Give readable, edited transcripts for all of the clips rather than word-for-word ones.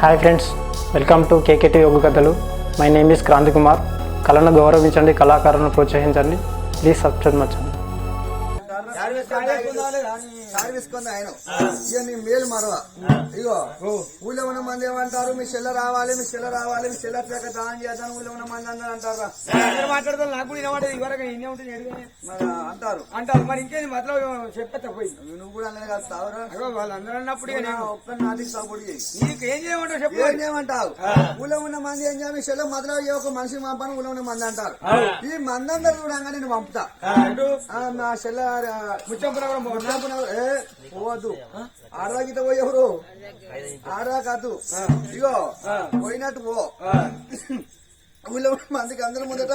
Hi friends, welcome to KKT యోగ కథలు. My name is Kranthi Kumar. కళను గౌరవించండి, కళాకారులను ప్రోత్సహించండి. Please subscribe my channel. ఆయన ఇక నీ మేలు మరవ ఇగో ఊళ్ళో ఉన్న మంది ఏమంటారు, మీ చెల్ల రావాలి, మీ చెల్ల రావాలి, మీ చెల్ల అట్లా దానం చేద్దాం ఊళ్ళో ఉన్న మంది అందరూ అంటారా? మాట్లాడతారు. నాకు కూడా వినవాడు ఇవరకు ఇన్నే ఉంటుంది అంటారు అంటారు. మరి ఇంకేది మతలో చెప్పేస్తా పోయి నువ్వు కూడా అలాగే కాదు తావరా. వాళ్ళందరూ అన్నప్పుడు ఒక్క నాటికి సపోర్ట్ చేయి. నీకు ఏం చేయమంటావు చెప్పు. ఏం చేయమంటావు? ఊళ్ళో ఉన్న మంది ఏం చేయాలి, మీ చెల్ల మొదలు ఒక మనిషి పంపని ఊళ్ళో ఉన్న మంది అంటారు. ఈ మంది అందరూ చూడంగా నేను పంపుతా. నా చెల్ల పోవద్దు, ఆడదాకితే పోయేవరు ఆడదా కాదు. ఇగో పోయినట్టు పో. ఊళ్ళో మందికి అందరి ముందట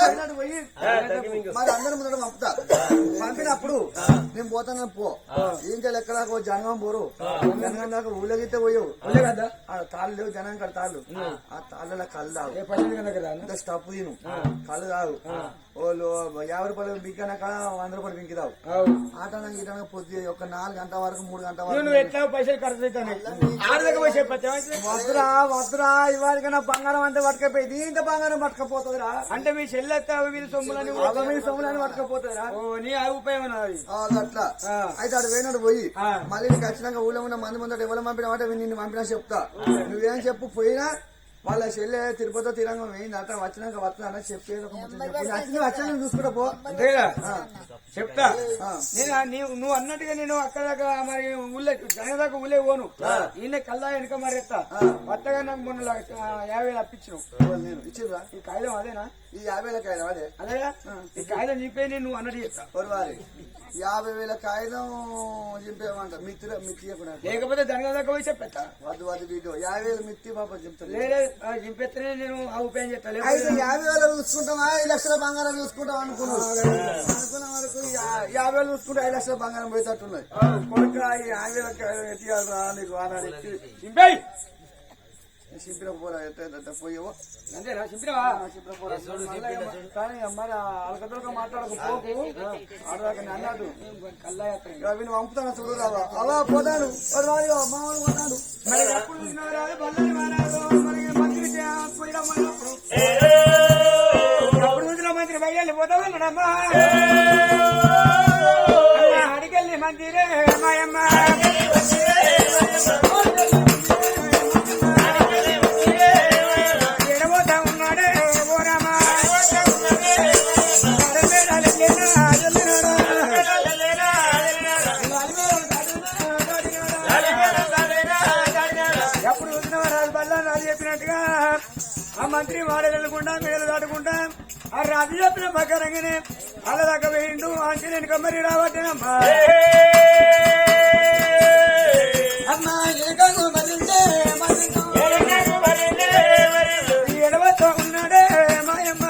పోయినట్టు పోయి మరి అందరి ముందట పంపుతా. పంపినప్పుడు నేను పోతాను పో. ఇంకా ఎక్కడ జనం పోరు. జనం దాకా ఊళ్ళగితే పోయావు కదా, తాళ్ళు లేవు జనం కాదు. తాళ్ళు ఆ తాళ్ళ కళ్ళు తాగు, స్టప్ తిను, కళ్ళు తాగు. వాళ్ళు 50 రూపాయలు బిగ్గాక 100 రూపాయలు బింకిదావు. ఆట గీటన పొద్దు ఒక 4 గంటల వరకు 3 గంటల వరకు ఎట్లా పైసలు ఖర్చు వద్దురా వద్దురా. ఇవాళకైనా బంగారం అంటే పట్టుకపోయింది, ఇంత బంగారం పట్టుకపోతుందిరా. అంటే మీ చెల్లెత్త వీళ్ళు సొమ్ములని మీ సొమ్ములని పట్టుకపోతుందిరా. నీ అభిప్రాయం అట్లా అయితే ఆడు పోయినాడు పోయి మళ్ళీ నీకు వచ్చినాక ఊళ్ళో ఉన్న మంది ముందట ఎవరు పంపిన మాట నిన్ను పంపినా చెప్తా. నువ్వేం చెప్పు పోయినా వాళ్ళ చెల్లె తిరుపతి తిరంగం వేయింది అట్లా వచ్చినాక వస్తున్నా చెప్పేది వచ్చిన చూసుకుంటా పో. చెప్తా. నువ్వు అన్నట్టుగా నేను అక్కడ దాకా మరి ఊళ్ళో జన దాకా ఊళ్ళే పోను. ఈయన కల్లా వెనుక మరి ఎత్తా కొత్తగా నాకు మొన్న 50,000 అప్పించినావు. నేను ఇచ్చిరా ఈ కాగితం అదేనా? ఈ 50,000 కాగితం అదే అదేగా. ఈ కాగితం చెప్పి నువ్వు అన్నట్టు చెప్తా. 50,000 కాగితం చింపేయమంట మిత్తియకుండా. లేకపోతే జనగం దాకా పోయి చెప్పేస్తా. వద్దు వద్దు వీడియో 50,000 మిత్తి పాప చెప్తాను. లేదే చింపేస్తేనే నేను అభిప్రాయం చెప్తాను. 50,000 చూసుకుంటామా 5 లక్షల బంగారం చూసుకుంటాం అనుకున్నాం. అనుకున్న వరకు 50,000 చూసుకుంటే 5 లక్షల బంగారం పోయేటట్టున్నది. కొడుక ఈ 50,000 ఎత్తియాలరా నీకు ఆనాడు చింపేయి. చింపిన పోరా పోయేవో అంతేనా? చింపినవా? కానీ మరి అలకదొరక మాట్లాడకపోకు ఆడదాకా అన్నాడు. కల్లా వీళ్ళు పంపుతాను చూడు రావా అలా పోతాడు మామూలు పోతాడు. మరి ఎప్పుడు చూసినవారు బల్లని మారారు. మరి మంత్రి పోయినప్పుడు ఎప్పుడు చూసిన మంత్రి బయలు పోతామన్నాడమ్మా. అడిగల్లి మంత్రి మాయమ్మ ఎడబోతా ఉన్నాడే ఓరామా. ఎప్పుడు చూసిన రాజు బల్ల రాజు చెప్పినట్టుగా ఆ మంత్రి వాడగలకుండా మేలు దాటుకుంటా ఆ రాజు చెప్పిన ప్రకారంగానే అలా దాకా వేయండు. ఆంజనేయుని కమ్మరి రావట్టేనమ్మా. అమ్మా ఎడవతో ఉన్నాడే మాయమ్మ.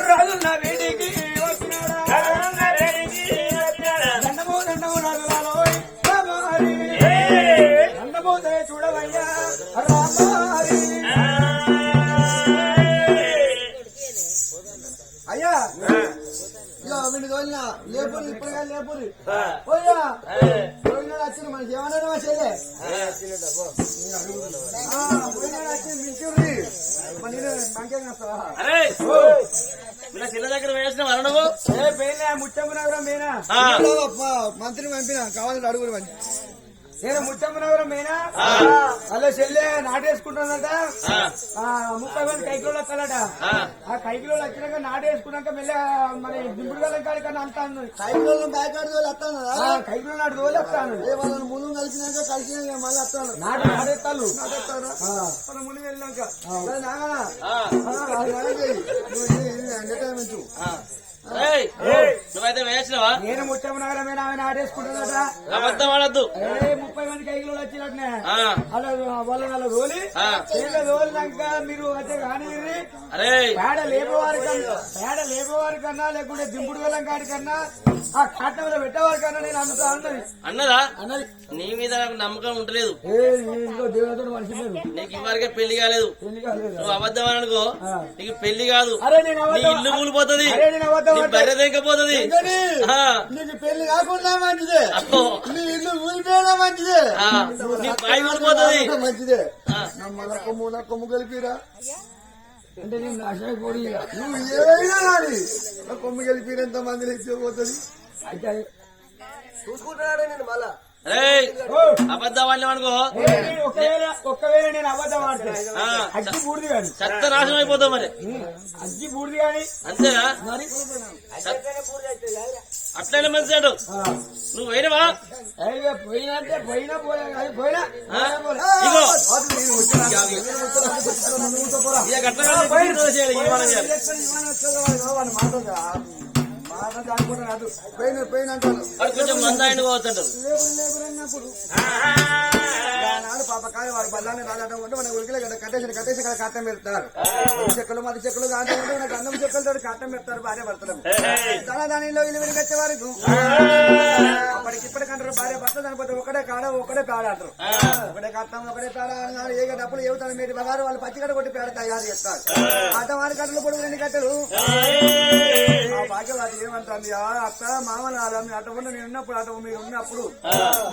రాజు నా వేడికి వస్తున్నాడా. దండమో దండమో రాజులాలోయ్ రామారి. దండమోదే చూడవయ్యా రామారి. అయ్యా వీడిని తోలినా లేపురి ఇప్పుడుగా లేపురి పోయా పోయినాడు వచ్చింది మనకి ఏమన్నా మా చెల్లె పోయినాడు వచ్చింది మించుర్రి మరి మంకే చిన్న దగ్గర వేసిన వరణవు ముచ్చమ్మ నగరం మేనా మంత్రి పంపిన కావాలంటే అడుగురు మంచి నేను ముచ్చమ్మ నగరం మేనా అలా చెల్లె నాటేసుకుంటానట. 30 మంది కైకిలో వస్తాడట. ఆ కైకిలో వచ్చినాక నాటేసుకున్నాక మెల్ల మన దింపుడు గల కాడి కన్నా అంటాను. కైకిలో బ్యాకాడు తోలి వస్తాను కైకిలో నాటు తోలి వస్తాను. వాళ్ళని ముందు కలిసినాక కలిసినాక మళ్ళీ వస్తాను నాటేస్తాను. మన ముందు వెళ్ళినాక ఎంటర్టైన్మెంట్ నువ్వైతే వేసినవా? నేను ముచ్చమ్మ నగరమేనా ఆమె నాటేసుకుంటానట. అబద్ధం ఆడద్దు. 30 మంది కైకిలో వచ్చినట్నే అలా వాళ్ళ రోలి రోలినాక మీరు అయితే కానీ పేడ లేపేవారి కన్నా లేకుంటే దింపుడు వెళ్ళం కాడి కన్నా ఆ కాటంలో పెట్టేవారి కన్నా నేను అందుతా అన్నది. అన్నదా? అన్నది. నీ మీద నాకు నమ్మకం ఉంటలేదు. దేవుడితో మనిషి లేదు. నీకు ఇవరకే పెళ్లి కాలేదు. నువ్వు అబద్ధం అనుకో నీకు పెళ్లి కాదు. నీ ఇల్లు కూలిపోతుంది, బర్రె తెంకపోతుంది. నీకు పెళ్లి కాకుండా మంచిదే, నీ ఇల్లు ఊరిపోయినా మంచిదే. నీ బాయి ఊడిపోతుంది. మంచిదే. మన కొమ్ము కలిపిరా అంటే నేను నాశనం పోయి నువ్వు ఏమైనా కానీ కొమ్ము కలిపిరా ఎంత మంది ఇచ్చిపోతుంది. అయితే చూసుకుంటున్నాడే నేను మళ్ళా అబద్ధం అనుకో ఒక్కవేళ నేను అబద్ధం ఆడితే అగ్గి బూడిది కానీ చెత్త నాశనం అయిపోతావు మరి. అగ్గి బూడిది కానీ అంతేనా? మరి అట్లనే మంచి అంటావు నువ్వు పోయినవా? పోయినా అంటే పోయినా పోయా కానీ పోయినా ఇగో ఇక గట్ల పోయిన అంటాను కొంచెం మంద ఆయన పోవచ్చు అంటారు. నాడు పాపకాయ వాడు బల్లాన్ని రాజాటం ఉంటే మన ఉలికిలే కదా కట్టేసి కదా కట్టం పెడతారు. చెక్కలు మధ్య చెక్కలు కాటం ఉంటే మనకు అన్నం చెక్కలతో కట్టం పెడతారు. భార్య భర్తలు దానిలో ఇల్లు విని వచ్చే వారికి అప్పటికిప్పటికంటారు భార్య భర్త చనిపోతే ఒకటే కాడ ఒకటే పేడ అంటారు. ఒకటే కట్టం ఒకటే పేడ అన్నారు. ఏ డబ్బులు ఏవుతారు మీరు బగారు వాళ్ళు పచ్చిగడ్డ కొట్టి పేడ తయారు చేస్తారు. అట్ట వారి కట్టలు పొడుగు రెండు కట్టలు ఆ భాగ్యవాది ఏమంటుంది అత్త మామూలు అటువంటి నేను ఉన్నప్పుడు అటు మీరు ఉన్నప్పుడు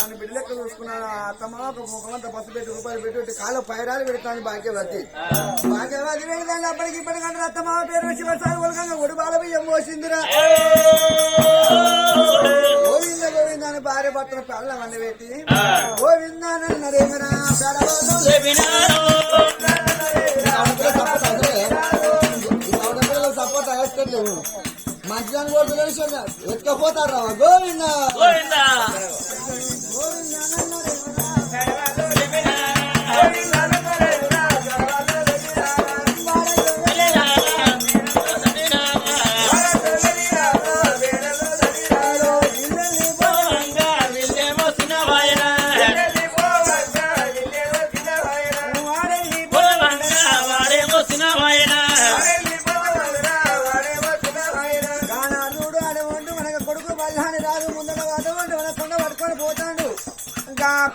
నన్ను బిడ్డలెక్క చూసుకున్నాను. అత్తమ్మ ఒక ముఖమంతా బస్సు పెట్టి రూపాయలు పెట్టి కాళ్ళు పైరాలు పెడతాను. భాగ్యవతి పెడతాను. అప్పటికి ఇప్పటికంటే అత్తమ్మ పేరు వచ్చి వస్తారు ఒలకంగా ఒడి బాల బియ్యం పోసిందిరా. గోవింద గోవింద అని భార్య భర్తను పెళ్ళవన్నీ పెట్టి గోవిందానరేమరా సపోర్ట్ వేస్తలేవు. మంచిదాన్ని కూడా తెలిసి ఎత్తుకపోతారా గోవింద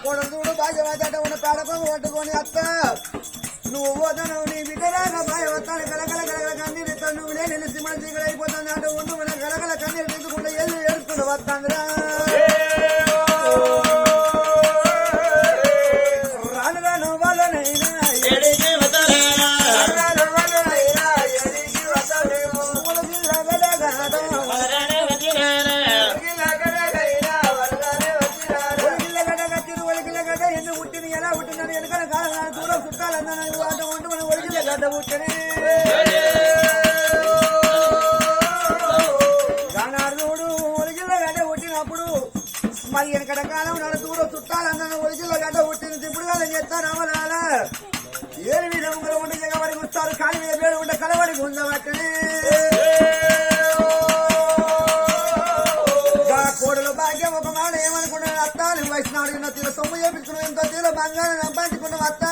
కొడుకుడు భాగ్యవత ఉన్న పేడపం పట్టుకొని అత్త నువ్వు పోతాను నీ బిడ్డలాగా భాగ్యవత్తాను కలకల కలగల కన్నీరు ఇస్తాను. నువ్వు నేను సిమెంట్ ఇక్కడ అయిపోతాను అటు ఉండు మన కలకల కన్నీరు తీసుకుంటే ఎల్లు ఏడుకుంటూ వస్తాందిరా. రాను రాను వాళ్ళనైనా గానార్దుడు ఒలిగిల్ల గడ్డ పుట్టినప్పుడు మరి వెనకట కాలం నడుతుడు చుట్టాలన్న ఒలిగిల్ల గడ్డ పుట్టిన ఇప్పుడు కాలం చేస్తారు అమలాల ఏడు విధంగా ఉండి జగబడి వస్తారు. కాలి మీద పేరు ఉంటే కలబడి ఉండబట్టనే కోడలు భాగ్యం ఒక మాట ఏమనుకున్నాడు అత్తాలు వైష్ణవుడు తీర సొమ్ము చేపించుకున్నాం ఎంతో తీర బంగారం సంపాదించుకున్నాం. అత్త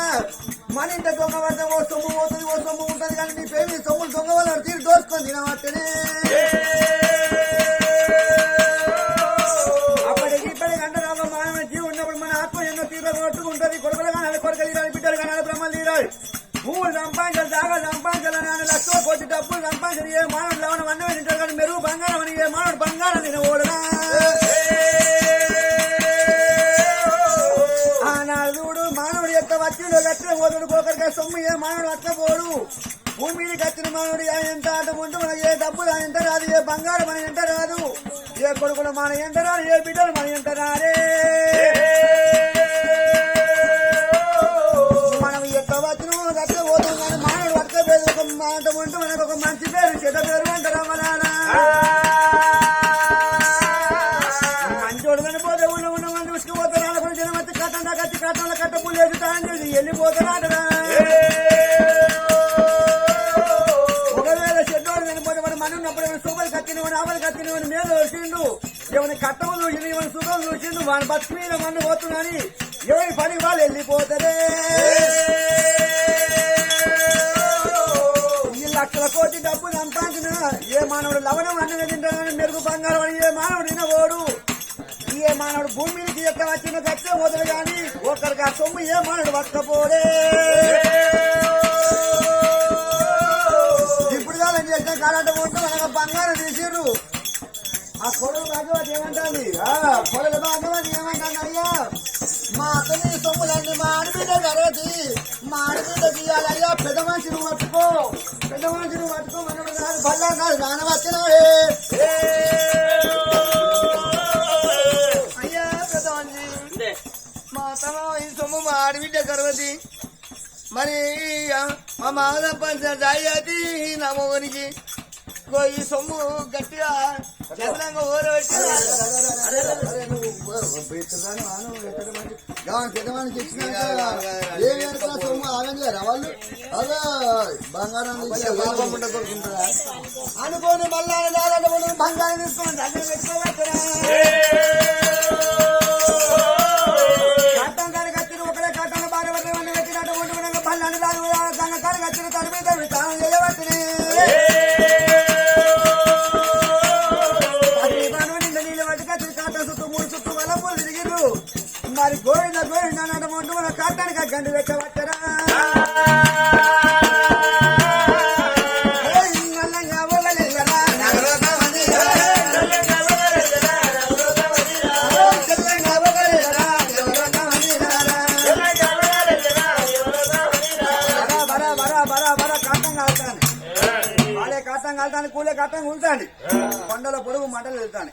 మన ఇంట దొంగ పడితే ఓ సొమ్ము పోతుంది ఓ సొమ్ము ఉంటుంది కానీ నీ పేరు సొమ్ములు దొంగ వాళ్ళు తీరు దోసుకొని తినవట్టనే. అప్పటికి ఇప్పటికి అంటే మానవ జీవి ఉన్నప్పుడు మన ఆత్మ ఎన్నో తీరు కొట్టుకుంటుంది. కొడుకులు కానీ కొడుకు తీరాలి బిడ్డలు కానీ బ్రహ్మలు తీరాలి. భూములు సంపాదించాలి జాగా సంపాదించాలి నాన్న లక్షల కోటి డబ్బులు సంపాదించాలి. ఏ మానవుడు లవణం అన్నమే తింటారు కానీ మెరుగు బంగారం అని ఏ మానవుడు బంగారం తినకూడదా. ఆనాడు మానవుడు యొక్క వచ్చిండు గట్టిన పోతుడు పోకరిగా సొమ్ము ఏ మానవుడు అట్ల పోడు. భూమిని కట్టిన మానవుడు ఎంత ఆట ఉంటూ ఏ డబ్బులు ఎంత రాదు ఏ బంగారం మన ఎంత రాదు ఏ కొడుకులు మన ఎంత రాదు ఏ బిడ్డలు మన ఎంత రారే. మనం ఎంత వచ్చిన గట్ల పోతాం కానీ మానవుడు అట్ల పేరు ఒక మాట ఉంటూ మనకు ఒక మంచి పేరు చెడ్డ పేరు అంటారా మన మంచోడు చనిపోతే ఉన్న మంది ఉసుకుపోతారు. అనుకుని జనం వచ్చి కట్టండా కట్టి కట్టంలో కట్ట పుల్లు ఎదుగుతారని వెళ్ళిపోతారా. ఒకవేళ చెడ్డోడు చనిపోతే వాడు మన ఉన్నప్పుడు ఏమైనా సూపర్ కట్టినవని ఆవలు కట్టినవని మీద చూసిండు ఏమైనా కట్టము చూసిండు ఏమైనా సుఖం చూసిండు వాడి బస్సు మీద మన్ను పోతుందని ఎవరి పని వాళ్ళు వెళ్ళిపోతారే. ఈ లక్షల కోటి డబ్బు సంపాదించిన ఏ మానవుడు లవణం అన్నది తింటానని మెరుగు బంగారం అని ఏ మానవుడు తినబోడు. ఏ మానవుడు భూమికి ఎక్కడ వచ్చిన గచ్చే పోతాడు కానీ ఒకరికి ఆ సొమ్ము ఏ మానవుడు పట్టపోడే. ఇప్పుడు కాలం చేసిన కాలంటే ఉంటే మనకు బంగారం తీసిరు. ఆ కొడుకు భాగవతి ఏమంటుంది కొడుకు భాగవతి ఏమంటాను అయ్యా మా నీ సొమ్ములన్నీ మా ఆడబిడ్డ గరవతి మా ఆడబిడ్డ తీయాలయ్యా పెద్ద మనిషిని పట్టుకో మనడు కాదు బల్లా కాదు నాన్న వచ్చినాడే అయ్యా పెద్ద మనిషి మా తమ ఈ సొమ్ము మా ఆడబిడ్డ గర్వతి మరి మా మామూలు పంచాయతీ నా మొగనికి ఈ సొమ్ము గట్టిగా చదరంగా ఊరబెట్టి పెద్దవానికి ఇచ్చిన సొమ్ము ఆగండి వాళ్ళు అదే బంగారం కొడుకుంటారా అనుకోని మళ్ళీ బంగారం తీసుకోండి దగ్గర పెట్టుకోవచ్చు కాటం కాడికి వచ్చిన ఒకటే కాటం బాగా పెట్టినట్టు పెట్టినట్టు పళ్ళని దాని కాడికి వచ్చిన తడిపి తడిపి తాను చేయబట్టి మరి గోవింద గోవింద నడమంటూ మన కాటానికి గండి పెట్టవచ్చరా కాటం కాలుతాను కూలే కాటం కూలుతాండి కొండల పొడుగు మంటలు వెళ్తాను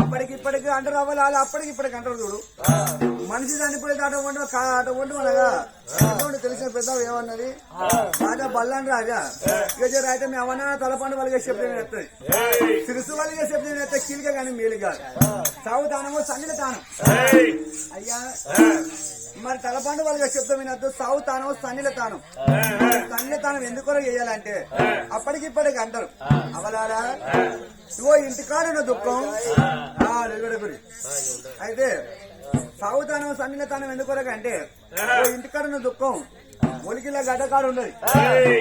అప్పటికిప్పటికి అంటారు అవ్వాలి వాళ్ళు అప్పటికిప్పటికి అంటారు చూడు మనిషి చనిపోయేది అటు వండు అనగా తెలిసిన పెద్ద ఏమన్నది రాజా బల్లాని రాజా గజ అయితే మీ అవన్న తలపండు వాళ్ళకి శబ్దం వేస్తుంది సిరుసు వాళ్ళకి శబ్దం వేస్తే కీలిక కానీ మేలు కాదు సాగు తానమో సన్నిల తానం అయ్యా మరి తలపండు వాళ్ళకి శబ్దం వినద్దు సాగు తానం సన్నిల తానం సన్నిల తానం ఎందుకు చేయాలంటే అప్పటికిప్పటికి అంటారు అవలారా ఇగో ఇంటికాడున్న దుఃఖం అయితే సాగుతానం సన్నిలతానం ఎందుకొరకంటే ఇంటికాడున్న దుఃఖం ఒలికిల గడ్డకాడు ఉన్నది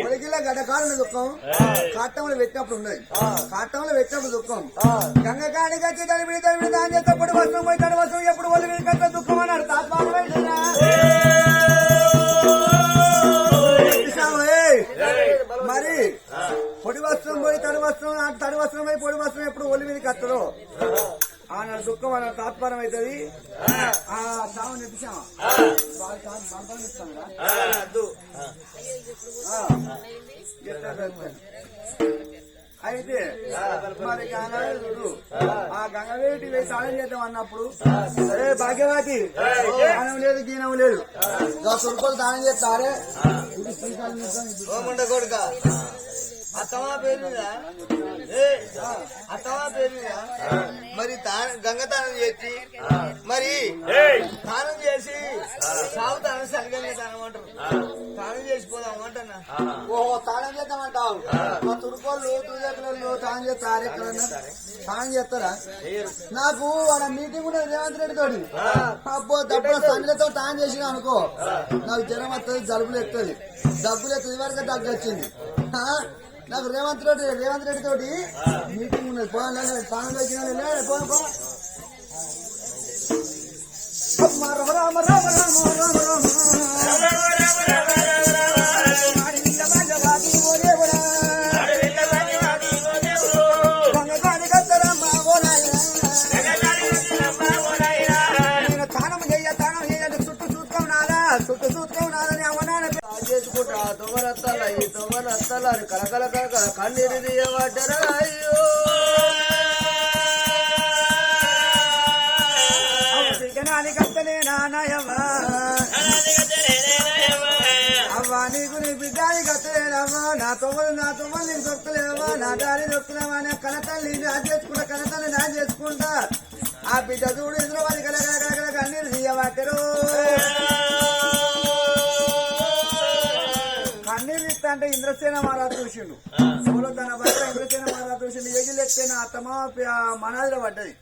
ఒలికిల గడ్డకాడున్న దుఃఖం కాటంలో పెట్టినప్పుడు ఉన్నది కాటంలో పెట్టినప్పుడు దుఃఖం గంగకాడికి వచ్చి తడిపి దాని చేసేప్పుడు వస్త్రం పోయి తడి వస్త్రం ఎప్పుడు ఒలికి కట్ట దుఃఖం అన్నాడు మరి పొడి వస్త్రం పోయి తడి వస్త్రం పోయి పొడి వస్త్రం ఎప్పుడు ఒలి మీద కట్టరు ఆనాడు దుఃఖం అన్న తాత్పరం అవుతుంది ఆ సాగు నెప్పిసామా అయితే మరి గంగవేడు ఆ గంగవేటి వేసి స్నానం చేద్దాం అన్నప్పుడు అరే భాగ్యవతి దానం లేదు గీనం లేదు సురుకులు దానం చేస్తారే కొడుక అత్తమా పేరు మీద మరి గంగ తానం చేసి మరి స్నానం చేసి సాగు తానం సరిగ్గా తానం అంటారు తానం చేసిపోదాం అంటన్నా ఓహో తానం చేద్దామంటావు మా తురుకోళ్ళు తురుజకులు తానం చేస్తారు ఎక్కడన్నా తానం చేస్తారా నాకు వాళ్ళ మీటింగ్ ఉన్నది రేవంత్ రెడ్డి తోటి అబ్బో దప్పుడు సంగతితో తానం చేసినా అనుకో నాకు జ్వరం వస్తుంది జలుబులు ఎత్తుంది దగ్గులు ఎత్తుంది వరకు దగ్గు వచ్చింది నాకు రేవంత్ రెడ్డి తోటి మీటింగ్ ఉన్నది తానం వచ్చిన రామ రామ రామ రామ చుట్టూ చూసుకున్నాదని అవనాన్ని చేసుకుంటా తొమ్మరత్తాలని కలకల కలకల కన్నీరు తీయబడ్డరా అయ్యో చికనాని కత్తనే నానయమ్మా అవ్వా నీకు నీ బిడ్డాని కత్తలేనమ్మా నా తొమ్మలు నీకు దొక్కలేవా నా దారి దొక్కలేవా నా కనతల్ని నా చేసుకుంటా కనతల్ని నా చేసుకుంటా ఆ బిడ్డ చూడు ఇందులో వారి కలకల కలకల కన్నీరు తీయబట్టరు కన్నీరు ఇస్తా అంటే ఇంద్రసేన మహారాజు చూసిండు సోలో తన భర్త ఇంద్రసేన మహారాజు చూసిండు ఎగిలెత్తిన అత్తమా మనాదిలో పడ్డది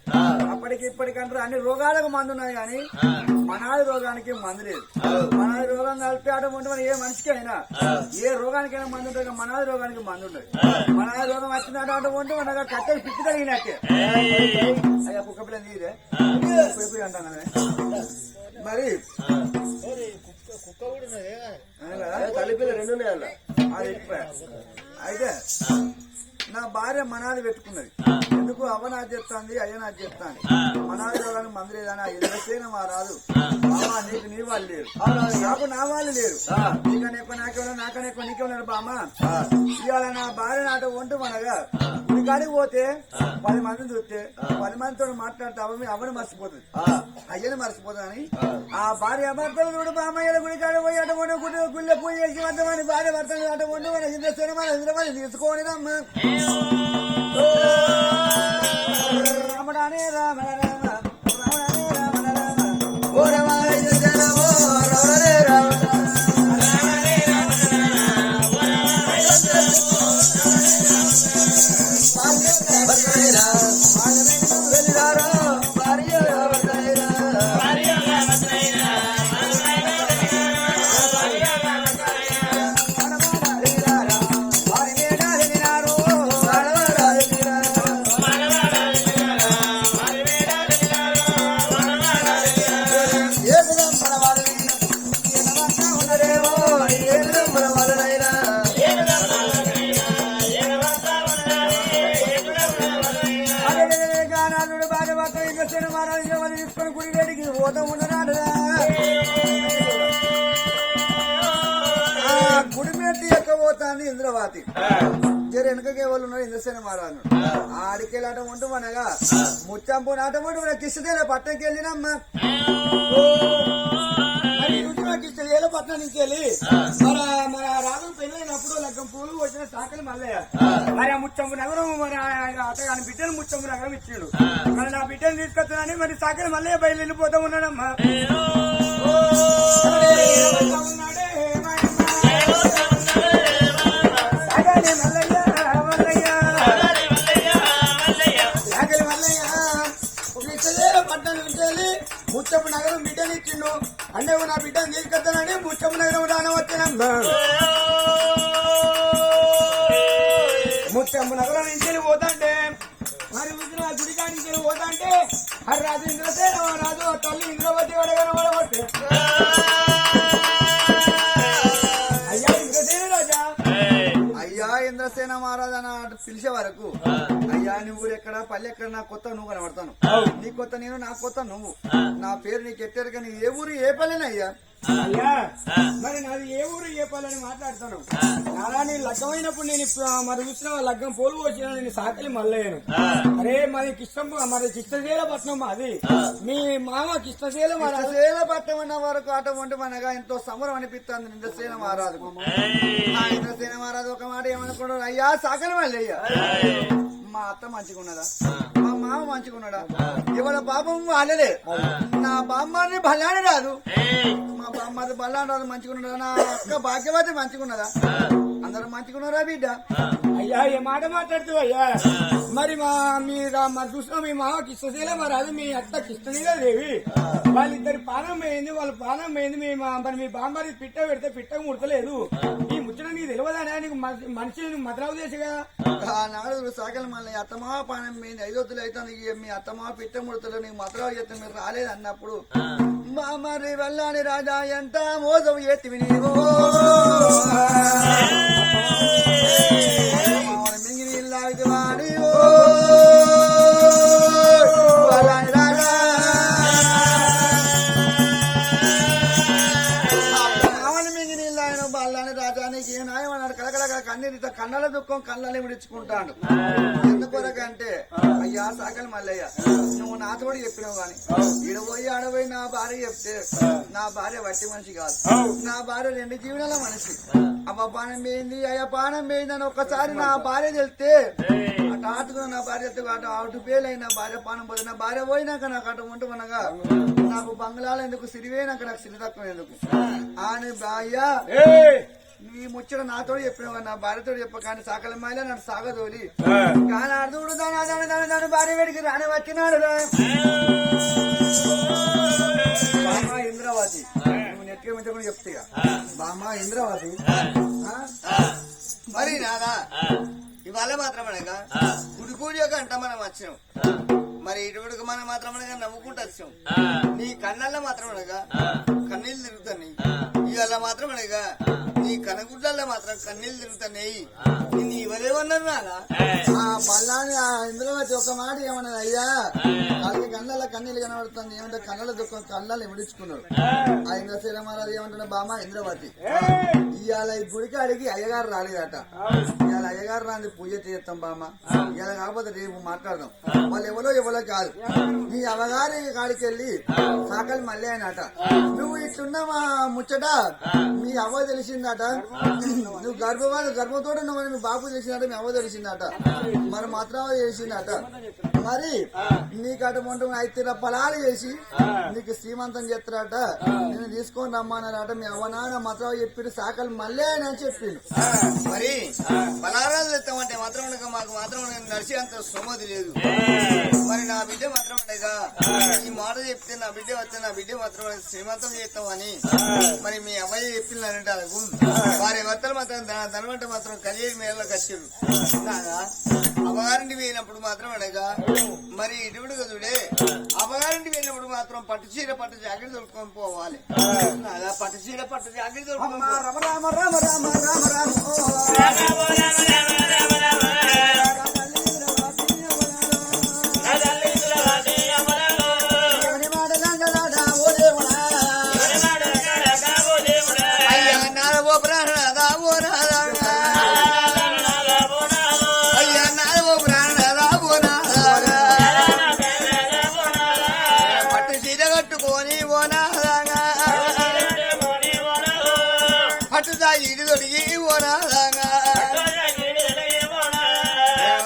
అప్పటికి ఇప్పటికంటారు అన్ని రోగాలకు మందు ఉన్నాయి కానీ మనాది రోగానికి మందు లేదు మనాది రోగం కలిపి ఆటమంటే మన ఏ మనిషికి అయినా ఏ రోగానికైనా మందు ఉంటుంది మనాది రోగానికి మందు ఉంటుంది మనాది రోగం వచ్చిందంటే ఆటమంటే మన కట్టెలు పిచ్చి తగినట్టే అయ్యా కుక్క పిల్ల నీరే అంటాను మరి తల్లిపిల్ల రెండు అయితే నా భార్య మనాది పెట్టుకున్నది ఎందుకు కొడుకు అవ్వ నాకు చెప్తాంది అయ్య నాకు చెప్తాంది మనాడు మంది లేదని ఎదురైనా మా రాదు బామ్మ నీకు నీ వాళ్ళు లేరు నాకు నా వాళ్ళు లేరు నీకనే ఎక్కువ నాకేమన్నా నాకనే ఎక్కువ నీకేమన్నారు బామ్మ ఇవాళ నా భార్య నాట వంటు మనగా కాడికి పోతే 10 మందిని చూస్తే 10 మందితో మాట్లాడితే అవ్వని మర్చిపోతుంది అయ్యని మర్చిపోతుందని ఆ భార్య భర్తలు చూడు బామ్మయ్యల గుడి కాడ పోయి అట వండు గుళ్ళ పూజ చేసి వద్దామని భార్య భర్తలు అట వండు మన ఇంద్రసేన తీసుకోని రమ్మ రామడానే రామ రామ రామడానే రామ రామ ఓ రమ తీసుకొని గుడి వేడికి పోతా ఉన్నాడు ఆ గుడి మెట్టి ఎక్కబోతాంది ఇంద్రవాతి జర వెనకకే వాళ్ళు ఉన్నారు ఇంద్రసేన మహారాజు ఆడికెళ్ళాట ఉంటూ మనగా ముచ్చంపు నాట ఉంటూ మన కిష్టదేల పట్టణకి వెళ్ళినమ్మా కిష్టదేల పట్టణం నుంచి వెళ్ళి మన రాజు పెళ్ళైనప్పుడు లగ్గం పూలు వచ్చిన సాకలి మల్లయ్య మరి ఆ ముచ్చంపు నగరం మరి అతగాని బిడ్డను ముచ్చంపు నగరం ఇచ్చాడు మరి నా బిడ్డను తీసుకొచ్చానని మరి సాకలి మల్లయ్య బయలు వెళ్ళిపోతా ఉన్నాడమ్మా ముచ్చపు నగరం బిడ్డని ఇచ్చిండు అంటే నా బిడ్డను తీసుకొస్తానని ముచ్చపు నగరం రాన వచ్చినమ్మా ముచ్చపు నగరం నుంచి పోతాంటే మరి ఆ గుడికా నుంచి పోతాంటే అది రాజు ఇంద్రసేన రాజు తల్లి ఇంద్రవతి అడగనబడబట్టే అయ్యా ఇంద్రసేన రాజా అయ్యా ఇంద్రసేన మహారాజా అని పిలిచే వరకు అయ్యా నీ ఊరు ఎక్కడ పల్లె ఎక్కడ నా కొత్త నువ్వు కనబడతాను నీ కొత్త నేను నా కొత్త నువ్వు నా పేరు నీకు ఎట్టారు కానీ ఏ ఊరు ఏ పల్లెనే అయ్యా అయ్యా మరి నాది ఏ ఊరు ఏ పల్లెని మాట్లాడతాను నారా నీ లగ్గమైనప్పుడు నేను మరి చూసిన లగ్గం పోలు వచ్చిన నేను సాకలి మల్లయ్యను అరే మరి కృష్ణశీల పట్నం అది మీ మామ కృష్ణశీల పట్నం అన్న వరకు ఆట వంటి మనగా ఎంతో సమరం అనిపిస్తుంది ఇంద్రసేన మహారాజుకు ఆ ఇంద్రసేన మహారాజు ఒక మాట ఏమనుకున్నాడు అయ్యా సాకలి మల్లయ్య మా అత్త మంచిగున్నదా మా మామ మంచిగున్నాడా ఇవాళ పాపం వాళ్ళలే నా బామ్మారిని బల్లానే రాదు మా బామ్మారి బల్లాని రాదు మంచిగున్నదా నా అక్క భాగ్యవతి మంచిగున్నదా అందరూ మంచిగున్నారా బిడ్డ అయ్యా ఏ మాట మాట్లాడుతూ అయ్యా మరి మరి చూసిన మీ మామ కృష్ణశీల మరి అది మీ అత్త కృష్ణశీల దేవి వాళ్ళిద్దరి పానం పోయింది వాళ్ళ పానం పోయింది మరి మీ బామ్మారి పిట్ట పెడితే పిట్ట ముడతలేదు ఈ ముచ్చట నీకు తెలియదా నీకు మనిషి మద్రావు చేసిగా నాడు సాగల మళ్ళీ అత్తమావ పానం పోయింది 5 రోజులు అయితే మీ అత్తమావ పిట్ట ముడతలు నీకు మద్రావు చేస్తే మీరు రాలేదు అన్నప్పుడు మరి వెళ్ళాని రాజా ఎంత మోసం ఎత్తివి నీవు మింగి నీళ్ళు వాడి వెళ్ళాని రాజా మామని మింగి నీళ్ళు ఆయన బల్లాని రాజా నీకు ఏ న్యాయం అన్నాడు కలకల కన్నీరు కన్నల దుఃఖం కళ్ళని విడుచుకుంటాడు ఎందుకొరకంటే అయ్యా సాకలి మల్లయ్య నువ్వు నాతోడు చెప్పినావు గాని ఈడపోయి ఆడపోయి నా భార్య చెప్తే నా భార్య వట్టి మనిషి కాదు నా భార్య 2 జీవనాల మనిషి అవ్వ పానం పోయింది అయ్యా పానం పోయింది అని ఒక్కసారి నా భార్య తెలిస్తే అటు ఆటుకున్న నా భార్య అటు అటు పేలైన నా భార్య పానం పోతే నా భార్య పోయినాక నాకు అటు ఉంటమనగా నాకు బంగ్లాలు ఎందుకు సిరివేనాక నాకు సిరి తక్కువ ఎందుకు అని అయ్యా నీ ముచ్చట నాతో చెప్పినావు నా భార్యతో చెప్ప కానీ సాకలి మాయలే నన్ను సాగదోలి కానీ అర్ధుడు దాని భార్య వేడికి రాని వచ్చినాడు బామ్మ ఇంద్రావతి నువ్వు నెట్గా మంచిగా చెప్తా బామ్మ ఇంద్రావతి మరి నాదా ఇవాళ మాత్రం అనగా గుడి యొక్క అంట మనం వచ్చాం మరి ఇటువరకు మనం మాత్రం అనగా నవ్వుకుంటూ వచ్చాం నీ కళ్ళల్లో మాత్రం అనగా కన్నీళ్ళు తిరుగుతాయి ఇవాళ మాత్రం అనగా నీ కనగుడ్లల్లో మాత్రం కన్నీళ్ళు తిరుగుతున్నాయి. నిన్ను ఇవ్వలేమన్నారు నాదా? ఆ పల్లాని ఇందులో ఒక మాట ఏమన్నది, అయ్యా వాళ్ళకి కళ్ళ కన్నీళ్ళు కనబడుతుంది, ఏమంటే కళ్ళ దుఃఖం కళ్ళని విడుచుకున్నాడు. ఆ ఇంద్రశీల మహారాజు ఏమంటున్నా, బామ్మ ఇంద్రవతి ఇవాళ ఈ గుడికి అడిగి అయ్యగారు రాలేదట. ఇవాళ అయ్యగారు రాని పూజ చేస్తాం బామ్మ, ఇలా కాకపోతే రేపు మాట్లాడదాం. వాళ్ళు ఎవరో కాదు, నీ అవగారి కాడికి వెళ్ళి సాకలి మళ్ళీ అయినట. నువ్వు ఇట్లున్నా మా ముచ్చట మీ అవ్వ తెలిసిందట. నువ్వు గర్భంతో నువ్వు మీ బాబు తెలిసిందట, మీ అవ్వ తెలిసిందట, మరి మాత్రం చేసిందట. మరి నీకు అటువంటి అయితే పొలాలు చేసి నీకు శ్రీమంతం చేస్తారట. నేను తీసుకొని రమ్మన్నారట. మీ అవ్వ నాన్న మాత్రం చెప్పి సాకలి మళ్ళీ అని చెప్పిండు. మరి పలారాలు తెస్తామంటే మాత్రం మాకు మాత్రం నడిచి అంత సొమ్మది లేదు. మరి నా బిడ్డ మాత్రం ఈ మాట చెప్తే నా బిడ్డ వస్తే నా బిడ్డ మాత్రం శ్రీమంతం చేస్తామని మరి మీ అబ్బాయి చెప్పిందంటే వాళ్ళకు వారి భర్తలు మాత్రం ధనవంట మాత్రం కలిగి మేరకు వచ్చాడు. అమ్మగారింటి పోయినప్పుడు మాత్రం అనగా మరి ఇటువంటి చూడే అమ్మగారింటి పోయినప్పుడు మాత్రం పట్టు చీర పట్టు జాకెట్ దొరుకుని పోవాలి. పట్టు చీర పట్టు జాకెట్ దొరుకుని రామ రామ రామ రామ రామ రామ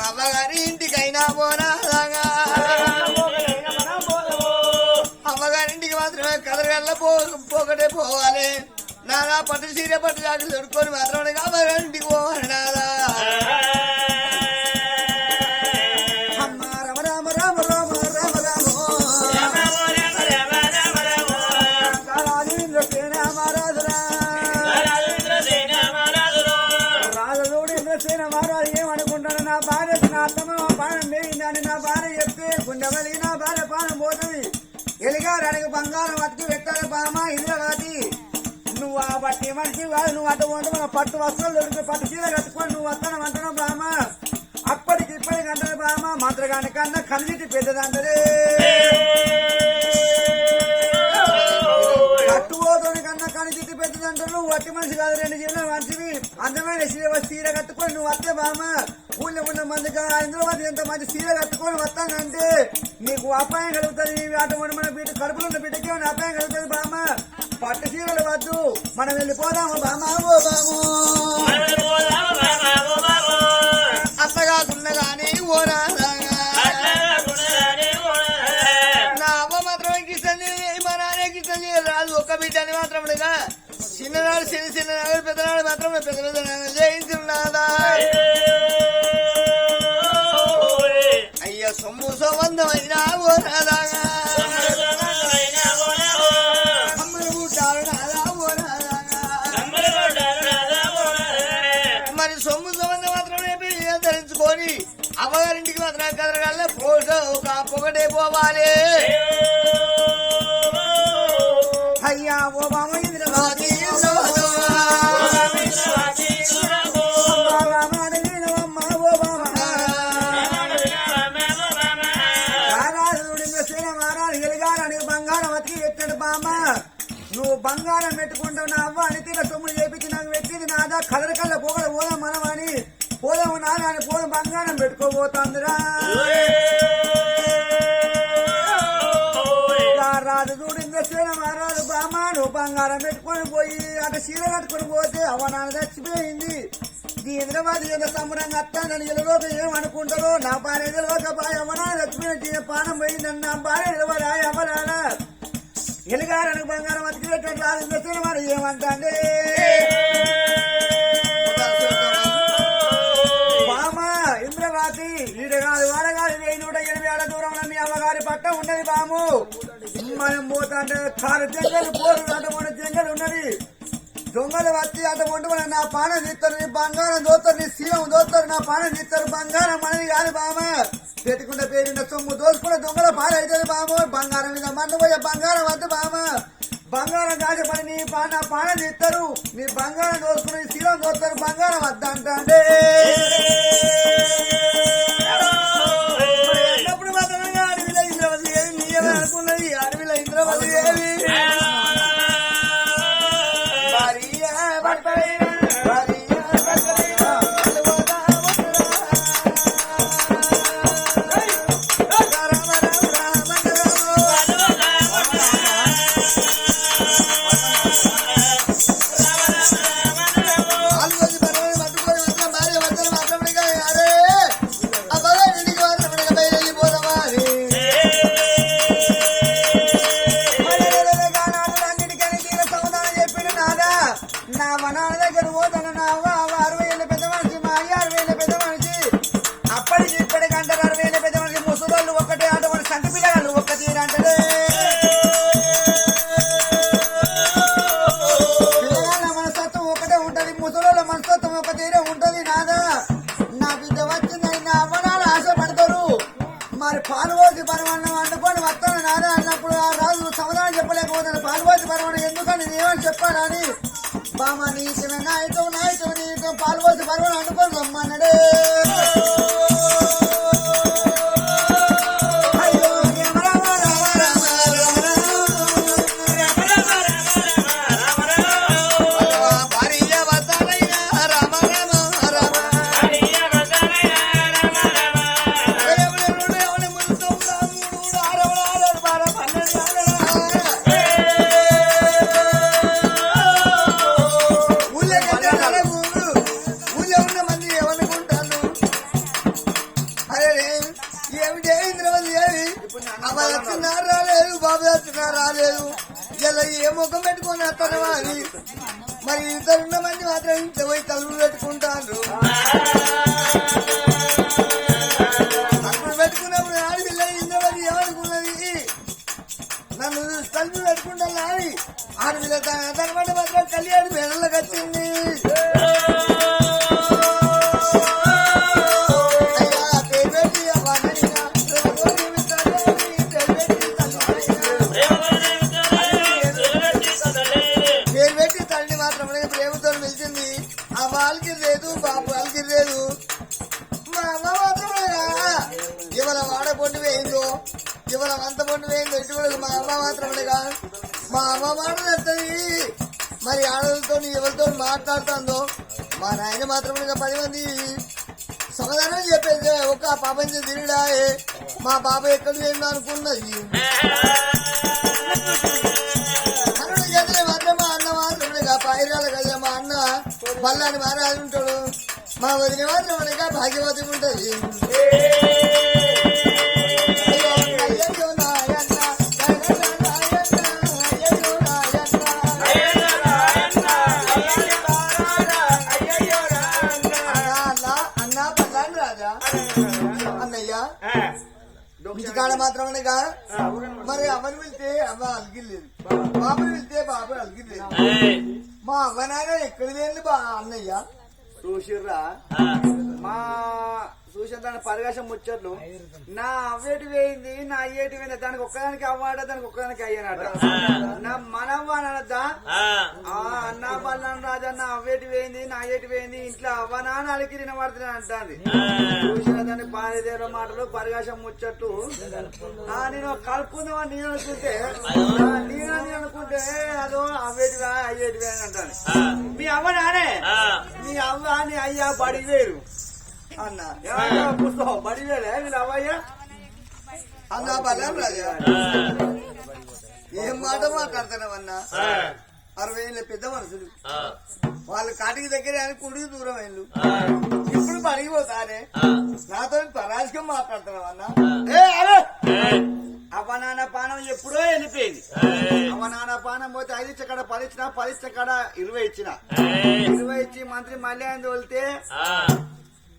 అమ్మగారి ఇంటికైనా పోనాదాగా అమ్మగారింటికి మాత్రమే కదరగల్ల పోకటే పోవాలి. నానా పట్టు చీర పట్టు జాకెట్లు దొరుకుని మాత్రం అమ్మగారింటికి పోవాలి. నాదా అమ్మ రమ రామ రామ రామ రామ రామ మహారాజు ఏమనుకుంటాడు, నా భార్య నా అత్తమ్మ పానం వేయిందని నా భార్య చెప్తే గుండెవలి నా భార్య పానం పోతుంది. ఎలిగారానికి బంగారం అతికి పెట్టాలి బామా ఇంద్రవాది. నువ్వు ఆ బట్టి మనిషి కాదు, నువ్వు అటు వంట మన పట్టు వస్త్రాలు దొరికి పట్టు చీర కట్టుకొని నువ్వు వస్తాను అంటున్నావు బామా. అప్పటికి ఇప్పటికి అంటారు బామా, మంత్రగాని కన్నా కన్నీటి పెద్దదంటరే. కట్టుకోతోని కన్నా కన్నీటి పెద్దదంటారు. నువ్వు వట్టి మనిషి కాదు, 2 జీవుల మనిషివి. అందమైన చీర కట్టుకొని నువ్వు వస్తే బామా ఊళ్ళో ఉన్న మందిగా ఇంద్రవాది ఎంత మంచి చీర కట్టుకొని వస్తానంటే నీకు అపాయం కలుగుతుంది. అటువంటి మన బిడ్డ కడుపులో ఉన్న బిడ్డకి ఏమైనా అపాయం కలుగుతుంది బామా. పట్టు చీరలు వద్దు, మనం వెళ్ళిపోదాము బామా. ఓ బాము అత్తగాకున్న గాని ఓరా నా అమ్మ మాత్రం కిష్టం మా నాన్న కిష్టం రాదు. ఒక్క బిడ్డని మాత్రం చిన్ననాడు చిన్న నాడు పెద్దనాడు మాత్రం పెద్ద పెద్ద జయించున్నాదా. అయ్యా సొమ్ము సంబంధమైనా ఓ నాదాగా అమ్మలు పుట్టారు నాదా ఓ నాదాగా. మరి సొమ్ము సంబంధం మాత్రమే ధరించుకొని అమ్మగారింటికి మాత్రం కదరగల్ల పొగటే పోవాలి. అయ్యా ఓ బామ ఇంద్రవాది బంగారం అతికి పెట్టాడు బామ. నువ్వు బంగారం పెట్టుకుంటావు నా అవ్వ అని తీర సొమ్ములు చేపించి నాకు పెట్టింది నాదా. కదరకల్ల పోగల పోదాం మనం అని పోదాము నాన్న అని పోదాం బంగారం పెట్టుకోబోతుందిరా. రాదు చూడిందో మహారాజు బామ. నువ్వు బంగారం పెట్టుకొని పోయి అటు చీర కట్టుకొని పోతే అవ్వ నాన్న చచ్చిపోయింది. ఈ ఇంద్రవాది ఏదో సంబరంగా అత్తానని ఎలుగోక ఏమనుకుంటారో నా భార్య నిలవక బాయ్ అవ్వ నాన్న చచ్చిపోయిన పానం పోయిందని నా భార్య నిలవరా అవ్వరానా. ఎలుగారని బంగారం అతికి పెట్టాడు రాదు ఇంద్రసేన మరి ఏమంటాండే బామ ఇంద్రవాతి. ఈడ కాదు వాడ కాదు 180 ఏళ్ల దూరంలో మీ అమ్మగారి పట్ట ఉన్నది బాము. మనం పోతాంటే కారు జంగలు పోరు అటువంటి జంగలు ఉన్నది. దొంగలు వచ్చి అటువంటి నా పానం తీస్తారు, నీ బంగారం దోస్తారు, నీ శీలం దోస్తారు, నా పానం తీస్తారు. బంగారం మనది కాదు బామ. పెట్టుకుంటే పేరున్న సొమ్ము దోసుకుంటే దొంగల పాలు అవుతుంది బాము. బంగారం మీద మన్ను పోయే బంగారం వద్దు బామ. బంగారం దాచపడి నీ నా పాన తీస్తారు, నీ బంగారం దోసుకుని శీలం దోస్తారు, బంగారం వద్ద అంటే ఎన్నప్పుడు మాత్రమే అడవిలో ఇంద్రవతి ఏవి నీయమే అనుకున్నది, అడవిలో ఇంద్రవతి ఏవి పాల్వోసి పరమాన్నం వండుకొని వస్తాను నాదా అన్నప్పుడు ఆ రాజు సమాధానం చెప్పలేకపోతాను. పాల్వోసి పరమాన్నం ఎందుకని నేనేమని చెప్పానని బామ నీచమే నాయకం నాయకం నీకం పాల్వోసి పరమాన్నం వండుకొని రమ్మన్నాడే. రాలేదు బాబు వచ్చినా రాలేదు, ఇలా ఏ ముఖం పెట్టుకొని వస్తాను అని మరి ఇతరున్న మంది మాత్రం ఇంట్లో పోయి తలుపులు పెట్టుకుంటాను. తలుపులు పెట్టుకున్నప్పుడు ఆడపిల్ల ఇంద్రవతి ఏమనుకున్నది, నన్ను తలుపులు పెట్టుకుంటాను అని ఆడపిల్ల తర్వాత మాత్రం కళ్యాణి మెడలకు వచ్చింది. ఇవాళ అంత పొండి వేయింది ఎటువంటి మా అమ్మ మాత్రమే కాదు, మా అమ్మ మాటలు మరి ఆడలతో ఎవరితో మాట్లాడుతుందో మా నాయన మాత్రమే 10 మంది సమాధానం చెప్పేది ఒక ప్రపంచం తిరిగిడాయే మా బాబా ఎక్కడ ఏందో అనుకున్నది. అన్నుడి గదిలే మాత్రం మా అన్న మాత్రమే పైరాల కదా మా అన్న బల్లాని మహారాజు ఉంటాడు, మా వదిలి మాత్రమే భాగ్యవతి ఉంటది. ఇంటికాడ మాత్రమే మరి అమ్మని వెళ్తే అమ్మ అలిగిలేదు, బాబుని వెళ్తే బాబు అలిగిలేదు. మా అవ్వ నాయన ఎక్కడ లేని అన్నయ్య చూసిర్రా మా చూసిన దాని పరివేశం ముచ్చట్లు నా అవ్వేటి వేయింది నా అయ్యేటి వేయింది, దానికి ఒక్కదానికి అవ్వాడ దానికి ఒక్కదానికి అయ్యానట. నా మనవ్వ అనద్దా అన్నా బల్లాను రాజా నా అవ్వేటి వేయింది నా అయ్యేటి వేయింది ఇంట్లో అవ్వ నాన్న అలికి తినబడుతున్నా అంటాంది. చూసిన దాన్ని పారిదేర మాటలు పరివేశం ముచ్చట్లు నేను కలుపుకుందామని నేను అనుకుంటే నేను అనుకుంటే అదో అవ్వేటివా అయ్యేటివే అని అంటాను. మీ అవ్వ నానే మీ అవ్వ నీ అయ్యా బడి వేరు అన్నా పుస్తకం బడి వేలే వీళ్ళు అవ్వయ్యా అన్నా బలం రాజా ఏం మాట మాట్లాడుతున్నావన్నా. 60 ఏళ్ళ పెద్ద మనుషులు వాళ్ళు కాటికి దగ్గర అని కుడికి దూరం అయ్యారు, ఇప్పుడు పడిగిపోతానే నాతో పరాజకం మాట్లాడుతున్నావన్నా. అవ్వ నాన్న పానం ఎప్పుడో వెళ్ళిపోయింది. అవ్వ నాన్న పానం పోతే 5 ఇచ్చకాడ 10 ఇచ్చిన 10 ఇచ్చకాడ 20 ఇచ్చిన 20 ఇచ్చి మంత్రి మళ్ళీ ఆయన తోలితే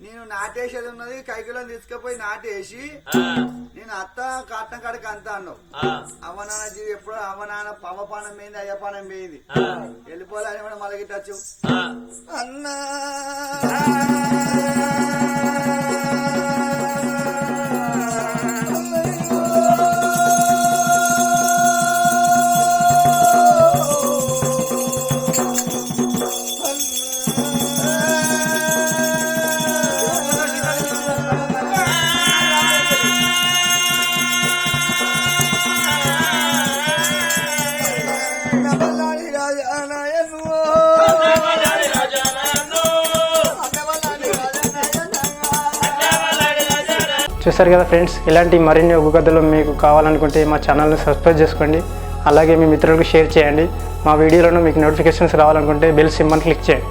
నేను నాటేసేది ఉన్నది కైకిలో తీసుకుపోయి నాటేసి నేను అత్త కాటం కాడికి అంతా అన్నావు. అవ్వ నాన్న జీవి ఎప్పుడో అవ్వ నాన్న పవ్వ పానం పోయింది అయ్య పానం పోయింది వెళ్ళిపోవాలి కూడా మలగిట్టచ్చు అన్నా. నాయను చూసారు కదా ఫ్రెండ్స్, ఇలాంటి మరిన్ని ఒగ్గు కథలు మీకు కావాలనుకుంటే మా ఛానల్ని సబ్స్క్రైబ్ చేసుకోండి. అలాగే మీ మిత్రులకు షేర్ చేయండి. మా వీడియోలను మీకు నోటిఫికేషన్స్ రావాలనుకుంటే బెల్ సింబల్ క్లిక్ చేయండి.